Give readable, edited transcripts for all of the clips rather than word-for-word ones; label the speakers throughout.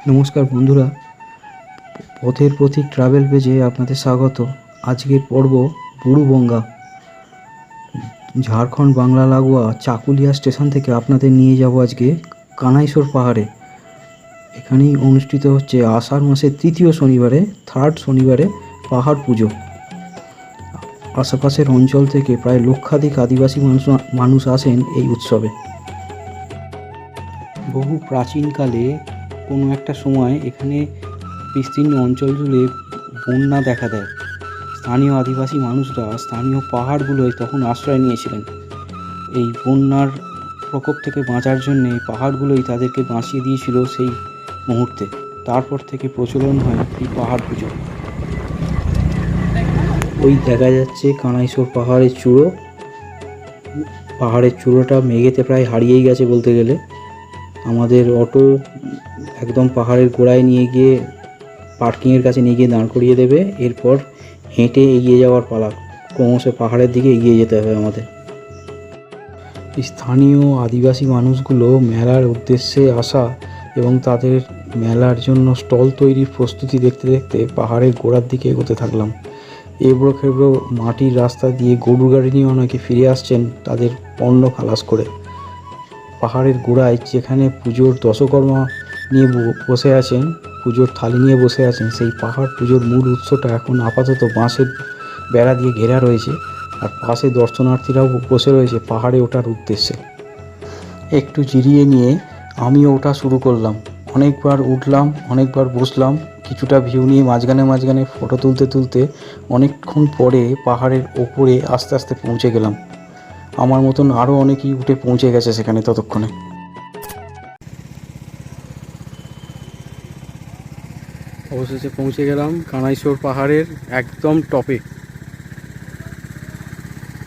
Speaker 1: নমস্কার বন্ধুরা, পথের প্রতীক ট্রাভেল পেজে আপনাদের স্বাগত। আজকের পর্ব বুড়ুবঙ্গা, ঝাড়খণ্ড বাংলা লাগোয়া চাকুলিয়া স্টেশন থেকে আপনাদের নিয়ে যাব আজকে কানাইশোর পাহাড়ে। এখানেই অনুষ্ঠিত হচ্ছে আষাঢ় মাসের তৃতীয় শনিবারে, থার্ড শনিবারে পাহাড় পুজো। আশেপাশের অঞ্চল থেকে প্রায় লক্ষাধিক আদিবাসী মানুষ আসেন এই উৎসবে। বহু প্রাচীনকালে কোনো একটা সময় এখানে বিস্তীর্ণ অঞ্চল জুড়ে বন্যা দেখা দেয়। স্থানীয় আদিবাসী মানুষরা স্থানীয় পাহাড়গুলোয় তখন আশ্রয় নিয়েছিলেন। এই বন্যার প্রকোপ থেকে বাঁচার জন্যে পাহাড়গুলোই তাদেরকে বাঁচিয়ে দিয়েছিল সেই মুহূর্তে। তারপর থেকে প্রচলন হয় এই পাহাড় পুজো। ওই দেখা যাচ্ছে কানাইশোর পাহাড়ের চূড়ো। পাহাড়ের চূড়োটা মেঘেতে প্রায় হারিয়েই গেছে বলতে গেলে। আমাদের অটো একদম পাহাড়ের গোড়ায় নিয়ে গিয়ে পার্কিংয়ের কাছে নিয়ে গিয়ে দাঁড় করিয়ে দেবে। এরপর হেঁটে এগিয়ে যাওয়ার পালা, ক্রমশ পাহাড়ের দিকে এগিয়ে যেতে হবে আমাদের। স্থানীয় আদিবাসী মানুষগুলো মেলার উদ্দেশ্যে আসা এবং তাদের মেলার জন্য স্টল তৈরির প্রস্তুতি দেখতে দেখতে পাহাড়ের গোড়ার দিকে এগোতে থাকলাম। এবড়ো খেবড়ো মাটির রাস্তা দিয়ে গরুর গাড়ি নিয়ে অনেকে ফিরে আসছেন তাদের পণ্য খালাস করে। পাহাড়ের গোড়ায় যেখানে পুজোর দশকর্মা নিয়ে বসে আছেন, পুজোর থালি নিয়ে বসে আছেন, সেই পাহাড় পুজোর মূল উৎসটা এখন আপাতত বাঁশের বেড়া দিয়ে ঘেরা রয়েছে। আর পাশে দর্শনার্থীরাও বসে রয়েছে পাহাড়ে ওঠার উদ্দেশ্যে। একটু জিরিয়ে নিয়ে আমিও ওঠা শুরু করলাম। অনেকবার উঠলাম, অনেকবার বসলাম, কিছুটা ভিউ নিয়ে মাঝখানে ফটো তুলতে তুলতে অনেকক্ষণ পরে পাহাড়ের ওপরে আস্তে আস্তে পৌঁছে গেলাম। আমার মতন আরও অনেকেই উঠে পৌঁছে গেছে সেখানে ততক্ষণে। অবশেষে পৌঁছে গেলাম কানাইশোর পাহাড়ের একদম টপে।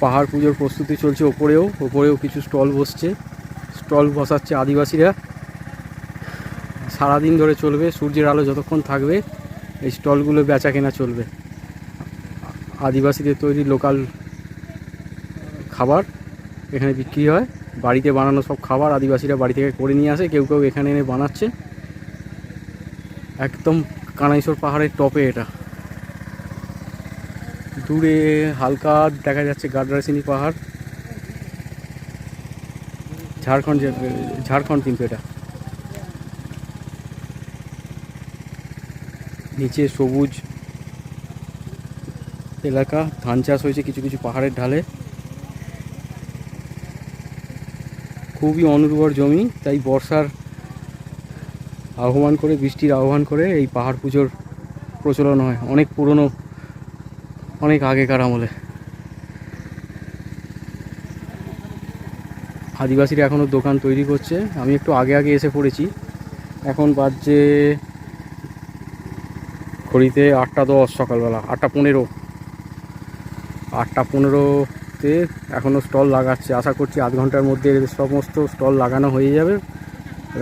Speaker 1: পাহাড় পুজোর প্রস্তুতি চলছে। ওপরেও কিছু স্টল বসছে, স্টল বসাচ্ছে আদিবাসীরা। সারাদিন ধরে চলবে, সূর্যের আলো যতক্ষণ থাকবে এই স্টলগুলো বেচা কেনা চলবে। আদিবাসীদের তৈরি লোকাল খাবার এখানে বিক্রি হয়। বাড়িতে বানানো সব খাবার আদিবাসীরা বাড়ি থেকে করে নিয়ে আসে, কেউ এখানে এনে বানাচ্ছে। একদম কানাইশোর পাহাড়ের টপে এটা। দূরে হালকা দেখা যাচ্ছে গাডরাসিনী পাহাড়। ঝাড়খণ্ড কিন্তু এটা। নিচে সবুজ এলাকা, ধান চাষ হয়েছে কিছু কিছু পাহাড়ের ঢালে। খুবই অনুর্বর জমি, তাই বর্ষার আহ্বান করে, বৃষ্টির আহ্বান করে এই পাহাড় পুজোর প্রচলন হয় অনেক পুরনো, অনেক আগেকার আমলে। আদিবাসীরা এখনও দোকান তৈরি করছে। আমি একটু আগে এসে পড়েছি। এখন বাজছে ঘড়িতে 8:10 সকালবেলা, 8:15তে এখনও স্টল লাগাচ্ছে। আশা করছি আধ ঘন্টার মধ্যে সমস্ত স্টল লাগানো হয়ে যাবে,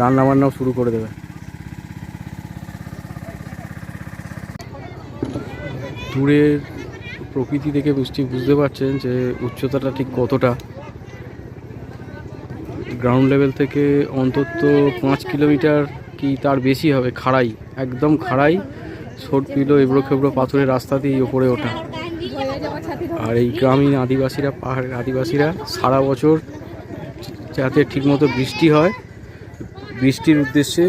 Speaker 1: রান্নাবান্নাও শুরু করে দেবে। দূরের প্রকৃতি দেখে বুঝতে পারছেন যে উচ্চতাটা ঠিক কতটা। গ্রাউন্ড লেভেল থেকে অন্তত 5 কিলোমিটার কি তার বেশি হবে খাড়াই, একদম খাড়াই, ছোট পিলো এবড়ো খেবড়ো পাথরের রাস্তা দিয়ে ওপরে ওঠা। আর এই গ্রামীণ আদিবাসীরা, পাহাড়ের আদিবাসীরা সারা বছর যাতে ঠিকমতো বৃষ্টি হয়, বৃষ্টির উদ্দেশ্যে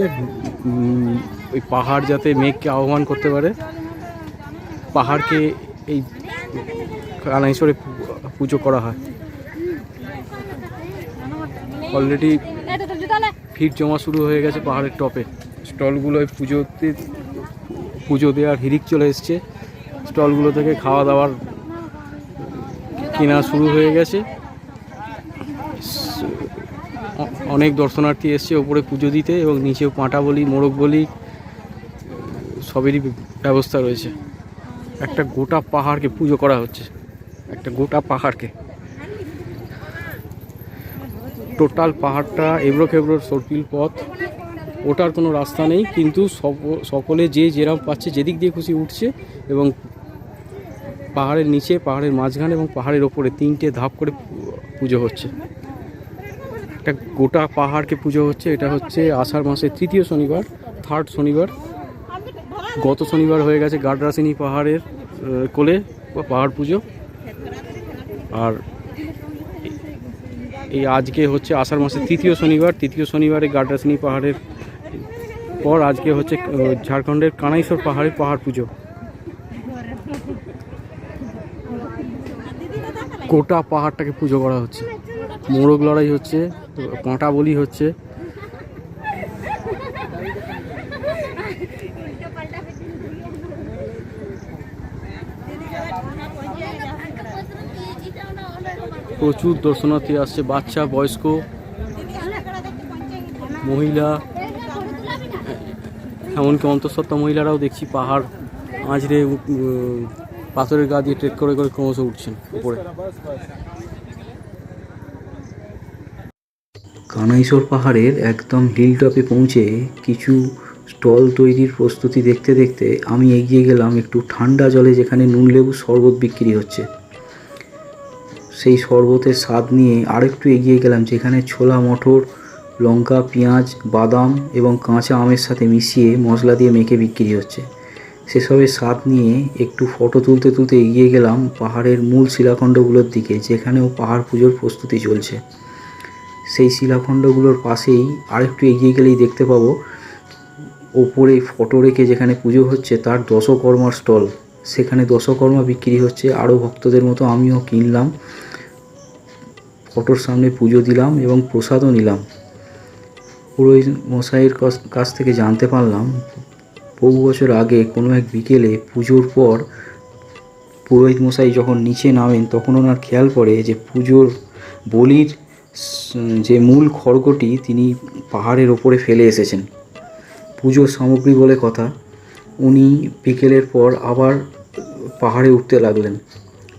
Speaker 1: ওই পাহাড় যাতে মেঘকে আহ্বান করতে পারে, পাহাড়কে এই কানাইশোরে পুজো করা হয়। অলরেডি ভিড় জমা শুরু হয়ে গেছে পাহাড়ের টপে। স্টলগুলোয় পুজো দেওয়ার হিড়িক চলে এসছে। স্টলগুলো থেকে খাওয়া দাওয়ার কেনা শুরু হয়ে গেছে। অনেক দর্শনার্থী এসছে ওপরে পুজো দিতে, এবং নিচেও পাঁটা বলি, মোরগ বলি সবেরই ব্যবস্থা রয়েছে। একটা গোটা পাহাড়কে পুজো করা হচ্ছে, একটা গোটা পাহাড়কে। টোটাল পাহাড়টা এবড়ো খেবড়োর সর্পিল পথ, ওটার কোনো রাস্তা নেই, কিন্তু সকলে যে যেরকম পাচ্ছে যেদিক দিয়ে খুশি উঠছে। এবং পাহাড়ের নিচে, পাহাড়ের মাঝখানে এবং পাহাড়ের ওপরে 3টে ধাপ করে পুজো হচ্ছে। একটা গোটা পাহাড়কে পুজো হচ্ছে। এটা হচ্ছে আষাঢ় মাসের তৃতীয় শনিবার, থার্ড শনিবার। গত শনিবার হয়ে গেছে গাডরাসিনী পাহাড়ের কোলে পাহাড় পুজো, আর এই আজকে হচ্ছে আষাঢ় মাসের তৃতীয় শনিবার। তৃতীয় শনিবারে গাডরাসিনী পাহাড়ের পর আজকে হচ্ছে ঝাড়খণ্ডের কানাইশর পাহাড়ের পাহাড় পুজো। গোটা পাহাড়টাকে পুজো করা হচ্ছে, মোরগ লড়াই হচ্ছে, কাঁটা বলি হচ্ছে। প্রচুর দর্শনার্থী আসছে, বাচ্চা, বয়স্ক, মহিলা, এমনকি অন্তঃসত্ত্বা মহিলারাও দেখছি পাহাড় আঁচড়ে পাথরের গা দিয়ে ট্রেক করে করে ক্রমশ উঠছেন উপরে। কানাইশর পাহাড়ের একদম হিল টপে পৌঁছে কিছু স্টল তৈরির প্রস্তুতি দেখতে দেখতে আমি এগিয়ে গেলাম একটু ঠান্ডা জলে, যেখানে নুন লেবু শরবত বিক্রি হচ্ছে। সেই শরবতের স্বাদ নিয়ে আরেকটু এগিয়ে গেলাম, যেখানে ছোলা, মটর, লঙ্কা, পেঁয়াজ, বাদাম এবং কাঁচা আমের সাথে মিশিয়ে মশলা দিয়ে মেখে বিক্রি হচ্ছে। সেসবের স্বাদ নিয়ে একটু ফটো তুলতে তুলতে এগিয়ে গেলাম পাহাড়ের মূল শিলাখণ্ডগুলোর দিকে, যেখানেও পাহাড় পুজোর প্রস্তুতি চলছে। সেই শিলাখণ্ডগুলোর পাশেই আরেকটু এগিয়ে গেলেই দেখতে পাবো ওপরে ফটো রেখে যেখানে পুজো হচ্ছে তার দশকর্মার স্টল। সেখানে দশকর্মা বিক্রি হচ্ছে। আরও ভক্তদের মতো আমিও কিনলাম, ফটোর সামনে পুজো দিলাম এবং প্রসাদও নিলাম। পুরোহিত মশাইয়ের কাছ থেকে জানতে পারলাম বহু বছর আগে কোনো এক বিকেলে পুজোর পর পুরোহিত মশাই যখন নিচে নামেন তখন ওনার খেয়াল পড়ে যে পুজোর বলির যে মূল খড়গটি তিনি পাহাড়ের ওপরে ফেলে এসেছেন পুজোর সামগ্রী বলে কথা। উনি বিকেলের পর আবার পাহাড়ে উঠতে লাগলেন।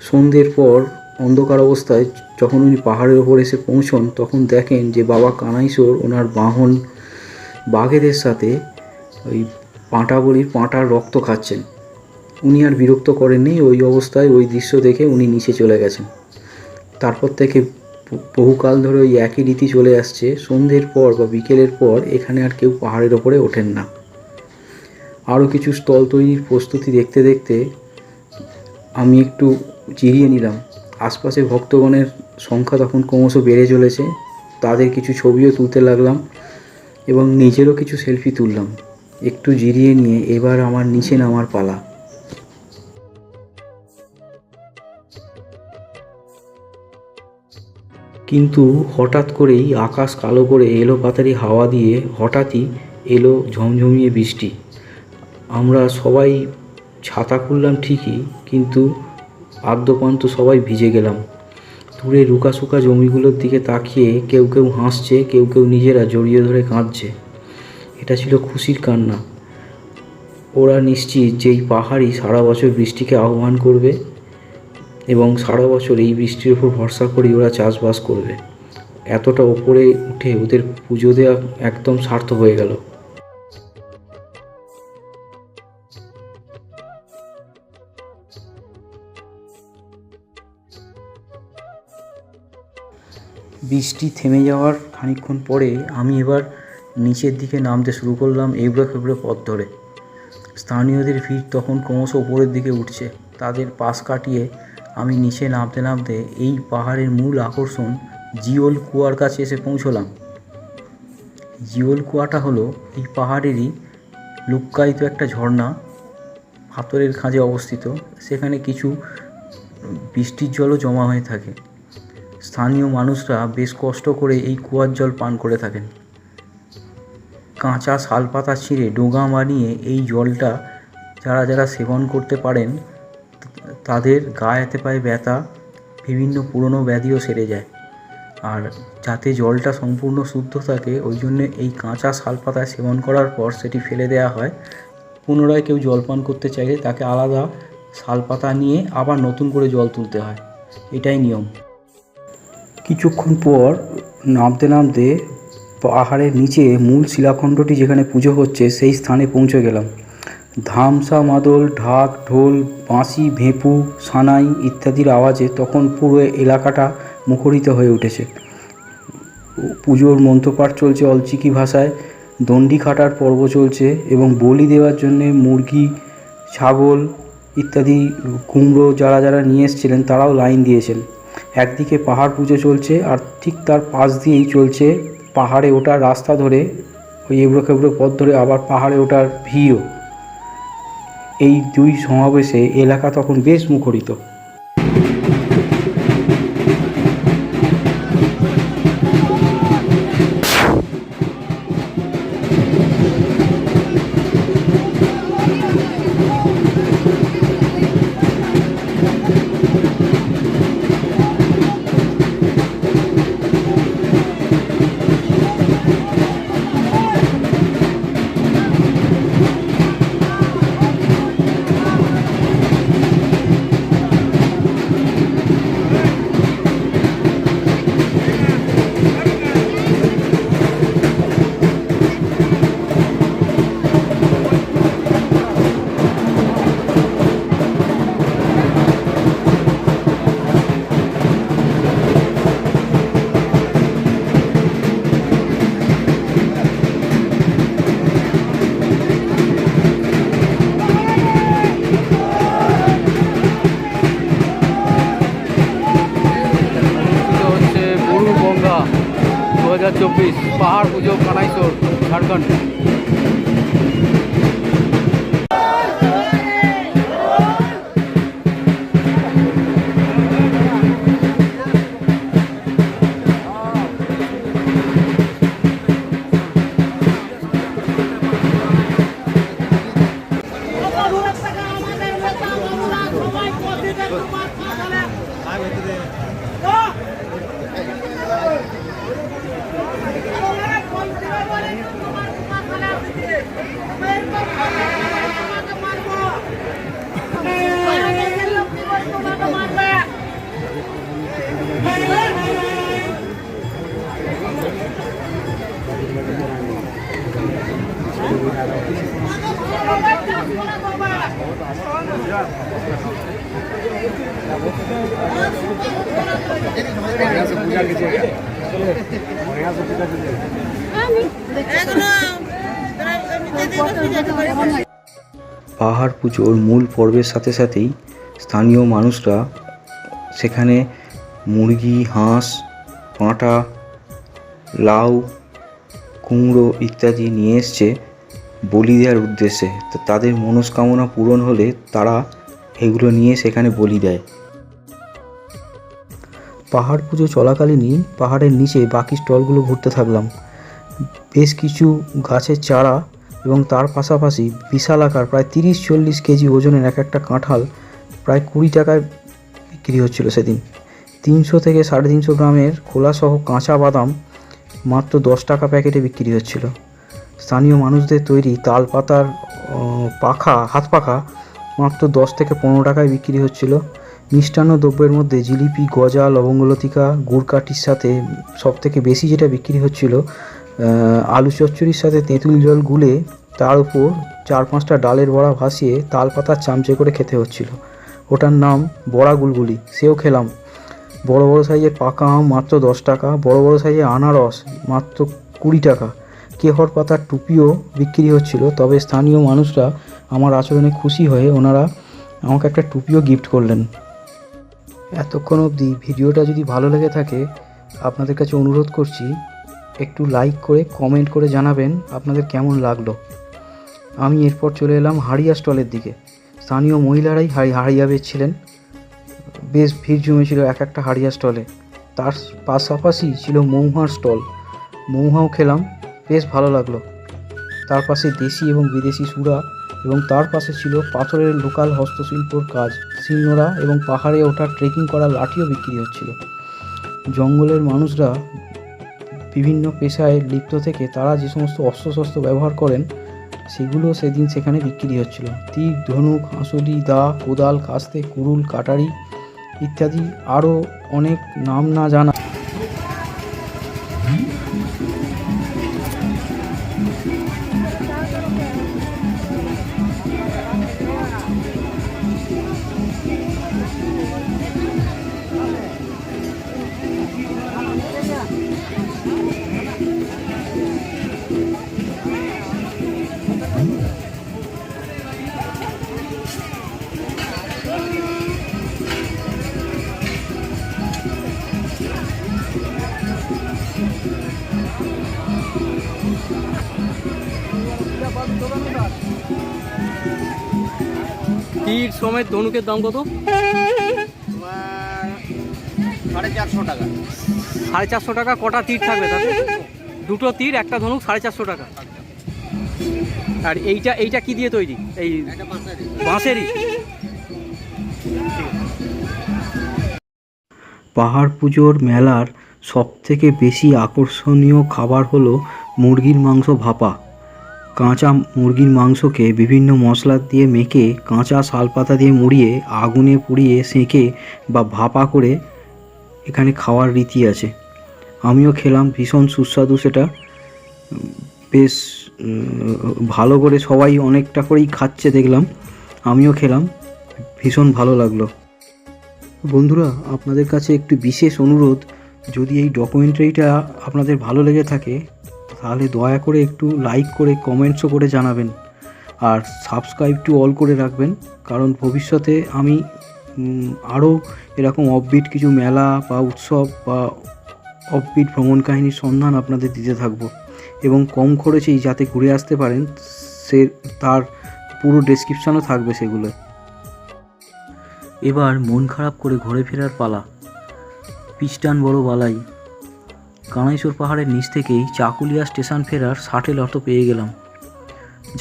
Speaker 1: সন্ধ্যের পর অন্ধকার অবস্থায় যখন উনি পাহাড়ের ওপর এসে পৌঁছন তখন দেখেন যে বাবা কানাইশর ওনার বাহন বাঘেদের সাথে ওই পাঁটা বলির পাঁটার রক্ত খাচ্ছেন। উনি আর বিরক্ত করেননি। ওই অবস্থায় ওই দৃশ্য দেখে উনি নিচে চলে গেছেন। তারপর থেকে বহুকাল ধরে ওই একই রীতি চলে আসছে, সন্ধ্যের পর বা বিকেলের পর এখানে আর কেউ পাহাড়ের ওপরে ওঠেন না। আরও কিছু স্টল তৈরির প্রস্তুতি দেখতে দেখতে আমি একটু জিরিয়ে নিলাম। আশপাশে ভক্তগণের সংখ্যা তখন ক্রমশ বেড়ে চলেছে, তাদের কিছু ছবিও তুলতে লাগলাম এবং নিজেরও কিছু সেলফি তুললাম। একটু জিরিয়ে নিয়ে এবার আমার নিচে নামার পালা। কিন্তু হঠাৎ করেই আকাশ কালো করে এলো পাতারি হাওয়া দিয়ে, হঠাৎই এলো ঝমঝমিয়ে বৃষ্টি। আমরা সবাই ছাতা খুললাম ঠিকই, কিন্তু আদ্যপান্ত সবাই ভিজে গেলাম। দূরে রুকাশুকা জমিগুলোর দিকে তাকিয়ে কেউ কেউ হাসছে, কেউ কেউ নিজেরা জড়িয়ে ধরে কাঁদছে। এটা ছিল খুশির কান্না। ওরা নিশ্চিত যে এই পাহাড়ই সারা বছর বৃষ্টিকে আহ্বান করবে এবং সারা বছর এই বৃষ্টির উপর ভরসা করেই ওরা চাষবাস করবে। এতটা ওপরে উঠে ওদের পুজো দেওয়া একদম সার্থক হয়ে গেল। বৃষ্টি থেমে যাওয়ার খানিকক্ষণ পরে আমি এবার নিচের দিকে নামতে শুরু করলাম এবড়ো খেবড়ো পথ ধরে। স্থানীয়দের ভিড় তখন ক্রমশ ওপরের দিকে উঠছে। তাদের পাশ কাটিয়ে আমি নিচে নামতে নামতে এই পাহাড়ের মূল আকর্ষণ জিওল কুয়ার কাছে এসে পৌঁছলাম। জিওল কুয়াটা হলো এই পাহাড়েরই লুক্কায়িত একটা ঝর্ণা, পাথরের খাঁজে অবস্থিত। সেখানে কিছু বৃষ্টির জলও জমা হয়ে থাকে। স্থানীয় মানুষরা বেশ কষ্ট করে এই কুয়ার জল পান করে থাকেন। কাঁচা শালপাতা ছিঁড়ে ডোঙা বানিয়ে এই জলটা যারা যারা সেবন করতে পারেন তাদের গায়েতে পায়ে ব্যথা, বিভিন্ন পুরনো ব্যাধিও সেরে যায়। আর যাতে জলটা সম্পূর্ণ শুদ্ধ থাকে ওই জন্যে এই কাঁচা শালপাতা সেবন করার পর সেটি ফেলে দেওয়া হয়। পুনরায় কেউ জল পান করতে চাইলে তাকে আলাদা শালপাতা নিয়ে আবার নতুন করে জল তুলতে হয়। এটাই নিয়ম। কিছুক্ষণ পর নামতে নামতে পাহাড়ের নিচে মূল শিলাখণ্ডটি যেখানে পুজো হচ্ছে সেই স্থানে পৌঁছে গেলাম। ধামসা, মাদল, ঢাক, ঢোল, বাঁশি, ভেঁপু, সানাই ইত্যাদির আওয়াজে তখন পুরো এলাকাটা মুখরিত হয়ে উঠেছে। পুজোর মন্ত্রপাঠ চলছে অলচিকি ভাষায়, দণ্ডি কাটার পর্ব চলছে এবং বলি দেওয়ার জন্যে মুরগি, ছাগল ইত্যাদি কুমড়ো যারা যারা নিয়ে এসেছিলেন তারাও লাইন দিয়েছেন। একদিকে পাহাড় পুজো চলছে আর ঠিক তার পাশ দিয়েই চলছে পাহাড়ে ওঠার রাস্তা ধরে, ওই এবড়ো খেবড়ো পথ ধরে আবার পাহাড়ে ওঠার ভিড়ও। এই দুই সমাবেশে এলাকা তখন বেশ মুখরিত। পাহাড় পুজো কানাইসর, ঝাড়খণ্ড। পাহাড় পুজোর মূল পর্বের সাথে সাথেই স্থানীয় মানুষরা সেখানে মুরগি, হাঁস, পাঁঠা, লাউ, কুমড়ো ইত্যাদি নিয়ে এসছে বলি দেওয়ার উদ্দেশ্যে। তো তাদের মনস্কামনা পূরণ হলে তারা এগুলো নিয়ে সেখানে বলি দেয়। পাহাড় পুজো চলাকালীনই পাহাড়ের নিচে বাকি স্টলগুলো ঘুরতে থাকলাম। বেশ কিছু গাছের চারা এবং তার পাশাপাশি বিশাল আকার প্রায় 30-40 কেজি ওজনের এক একটা কাঁঠাল প্রায় 20 টাকায় বিক্রি হচ্ছিল সেদিন। 300 থেকে 350 গ্রামের খোলাসহ কাঁচা বাদাম মাত্র 10 টাকা প্যাকেটে বিক্রি হচ্ছিল। স্থানীয় মানুষদের তৈরি তাল পাতার হাত পাখা মাত্র 10 থেকে 15 টাকায় বিক্রি হচ্ছিল। মিষ্টান্ন দ্রব্যের মধ্যে জিলিপি, গজা, লবঙ্গলতিকা, গুড়কাঠির সাথে সবথেকে বেশি যেটা বিক্রি হচ্ছিল আলু চচ্চড়ির সাথে তেঁতুল জল গুলে তার উপর 4-5টা ডালের বড়া ভাসিয়ে তাল পাতার চামচে করে খেতে হচ্ছিল। ওটার নাম বড়া গুলগুলি, সেও খেলাম। বড় বড় সাইজের পাকা আম মাত্র 10 টাকা, বড় বড় সাইজের আনারস মাত্র 20 টাকা। কেহর পাতার টুপিও বিক্রি হচ্ছিল। তবে স্থানীয় মানুষরা আমার আচরণে খুশি হয়ে ওনারা আমাকে একটা টুপিও গিফট করলেন। এতক্ষণ অবধি ভিডিওটা যদি ভালো লেগে থাকে আপনাদের কাছে অনুরোধ করছি একটু লাইক করে কমেন্ট করে জানাবেন আপনাদের কেমন লাগলো। আমি এরপর চলে এলাম হাড়িয়া স্টলের দিকে। স্থানীয় মহিলারাই হাড়িয়া বেচছিলেন। বেশ ভিড় জমেছিল এক একটা হাড়িয়া স্টলে। তার পাশাপাশি ছিল মৌহার স্টল, মৌহাও খেলাম, বেশ ভালো লাগলো। তার পাশে দেশি এবং বিদেশি সুরা এবং তার পাশে ছিল পাথরের লোকাল হস্তশিল্পর কাজ, শিলনোড়া এবং পাহাড়ে ওঠা ট্রেকিং করা লাঠিও বিক্রি হচ্ছিল। জঙ্গলের মানুষরা বিভিন্ন পেশায় লিপ্ত থেকে তারা যে সমস্ত অস্ত্রশস্ত্র ব্যবহার করেন সেগুলো সেদিন সেখানে বিক্রি হচ্ছিল। তীর, ধনুক, হাঁসুলি, দা, কোদাল, কাস্তে, কুড়ুল, কাটারি ইত্যাদি আরও অনেক নাম না জানা
Speaker 2: তীর সমেত ধনুকের দাম কত?
Speaker 3: তোমার 450 টাকা।
Speaker 2: 450 টাকা। কটা তীর থাকবে তাতে? দুটো তীর, একটা ধনুক, 450 টাকা। আর এইটা কি দিয়ে তৈরি? এই বাঁশেরই।
Speaker 1: পাহাড় পুজোর মেলার সবথেকে বেশি আকর্ষণীয় খাবার হলো মুরগির মাংস ভাপা। কাঁচা মুরগির মাংসকে বিভিন্ন মশলা দিয়ে মেখে কাঁচা শালপাতা দিয়ে মুড়িয়ে আগুনে পুড়িয়ে সেঁকে বা ভাপা করে এখানে খাওয়ার রীতি আছে। আমিও খেলাম, ভীষণ সুস্বাদু সেটা। বেশ ভালো করে সবাই অনেকটা করেই খাচ্ছে দেখলাম, আমিও খেলাম, ভীষণ ভালো লাগলো। বন্ধুরা, আপনাদের কাছে একটু বিশেষ অনুরোধ, যদি এই ডকুমেন্টারিটা আপনাদের ভালো লেগে থাকে তাহলে দয়া করে একটু লাইক করে কমেন্টসও করে জানাবেন, আর সাবস্ক্রাইব টু অল করে রাখবেন, কারণ ভবিষ্যতে আমি আরও এরকম অফবিট কিছু মেলা বা উৎসব বা অফবিট ভ্রমণ কাহিনীর সন্ধান আপনাদের দিতে থাকবো, এবং কম খরচেই যাতে ঘুরে আসতে পারেন সে তার পুরো ডেসক্রিপশানও থাকবে সেগুলো। এবার মন খারাপ করে ঘরে ফেরার পালা। পিস্টান বড় বালাই। কানাইশোর পাহাড়ের নিচ থেকেই চাকুলিয়া স্টেশন ফেরার শাটেল অটো পেয়ে গেলাম।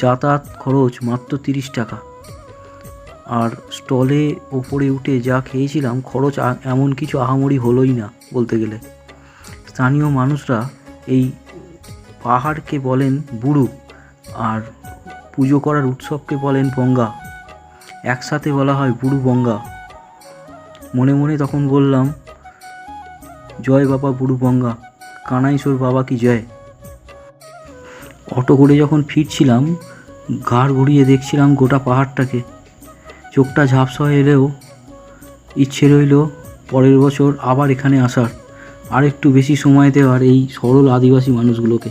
Speaker 1: যাতায়াত খরচ মাত্র 30 টাকা। আর স্টলে ওপরে উঠে যা খেয়েছিলাম, খরচ এমন কিছু আহামরি হলোই না বলতে গেলে। স্থানীয় মানুষরা এই পাহাড়কে বলেন বুড়ু, আর পুজো করার উৎসবকে বলেন বঙ্গা। একসাথে বলা হয় বুড়ু বঙ্গা। মনে মনে তখন বললাম, জয় বাবা বুড়ু বঙ্গা, কানাইশোর বাবা কি জয়। অটো করে যখন ফিরছিলাম, ঘাড় ঘুরিয়ে দেখছিলাম গোটা পাহাড়টাকে। চোখটা ঝাপসা হয়ে এলেও ইচ্ছে রইল পরের বছর আবার এখানে আসার, আর একটু বেশি সময় দেওয়ার এই সরল আদিবাসী মানুষগুলোকে।